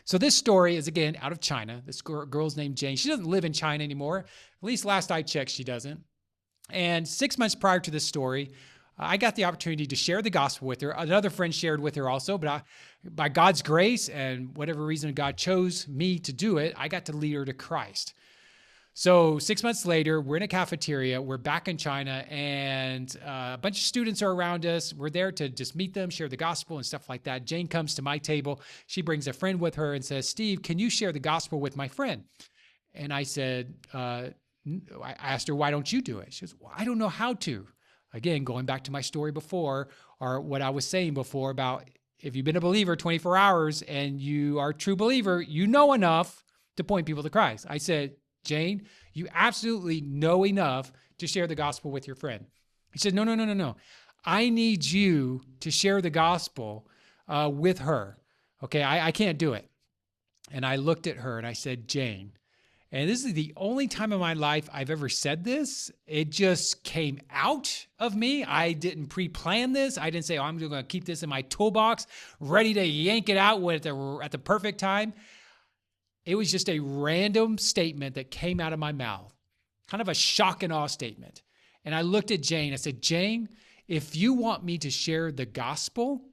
So this story is, again, out of China. This girl's named Jane. She doesn't live in China anymore. At least last I checked, she doesn't. And 6 months prior to this story, I got the opportunity to share the gospel with her. Another friend shared with her also, but by God's grace and whatever reason God chose me to do it, I got to lead her to Christ. So 6 months later, we're in a cafeteria. We're back in China, and a bunch of students are around us. We're there to just meet them, share the gospel and stuff like that. Jane comes to my table. She brings a friend with her and says, Steve, can you share the gospel with my friend? And I said, I asked her, why don't you do it? She goes, well, I don't know how to. Again, going back to my story before, or what I was saying before about if you've been a believer 24 hours and you are a true believer, you know enough to point people to Christ. I said, Jane, you absolutely know enough to share the gospel with your friend. He said, no. I need you to share the gospel with her. Okay, I can't do it. And I looked at her and I said, Jane, and this is the only time in my life I've ever said this. It just came out of me. I didn't pre-plan this. I didn't say, I'm going to keep this in my toolbox, ready to yank it out at the perfect time. It was just a random statement that came out of my mouth, kind of a shock and awe statement. And I looked at Jane. I said, Jane, if you want me to share the gospel,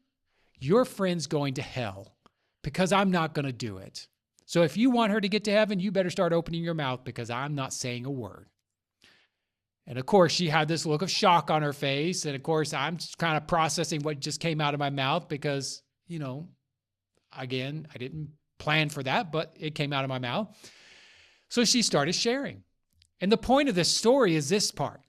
your friend's going to hell because I'm not going to do it. So if you want her to get to heaven, you better start opening your mouth because I'm not saying a word. And of course, she had this look of shock on her face. And of course, I'm just kind of processing what just came out of my mouth because, again, I didn't plan for that, but it came out of my mouth. So she started sharing. And the point of this story is this part.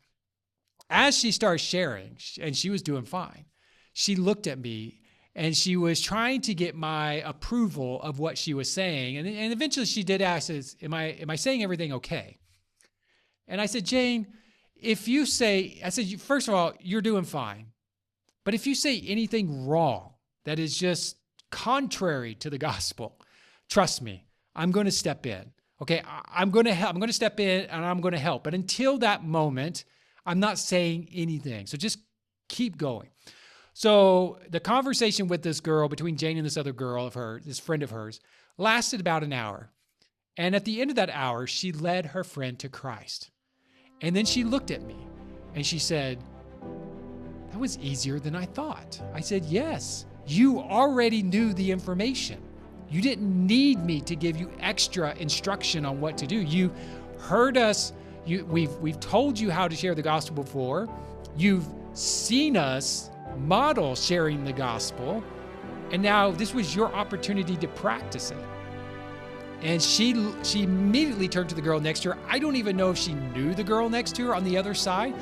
As she started sharing, and she was doing fine, she looked at me and she was trying to get my approval of what she was saying. And eventually she did ask, am I saying everything okay? And I said, Jane, first of all, you're doing fine. But if you say anything wrong that is just contrary to the gospel, trust me, I'm going to step in. Okay, I'm going to help. I'm going to step in and I'm going to help. But until that moment, I'm not saying anything. So just keep going. So the conversation with this girl, between Jane and this other girl of hers, this friend of hers, lasted about an hour. And at the end of that hour, she led her friend to Christ. And then she looked at me and she said, that was easier than I thought. I said, yes, you already knew the information. You didn't need me to give you extra instruction on what to do. You heard us. We've told you how to share the gospel before. You've seen us model sharing the gospel. And now this was your opportunity to practice it. And she immediately turned to the girl next to her. I don't even know if she knew the girl next to her on the other side,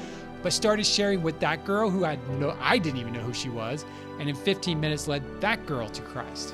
but started sharing with that girl who I didn't even know who she was. And in 15 minutes led that girl to Christ.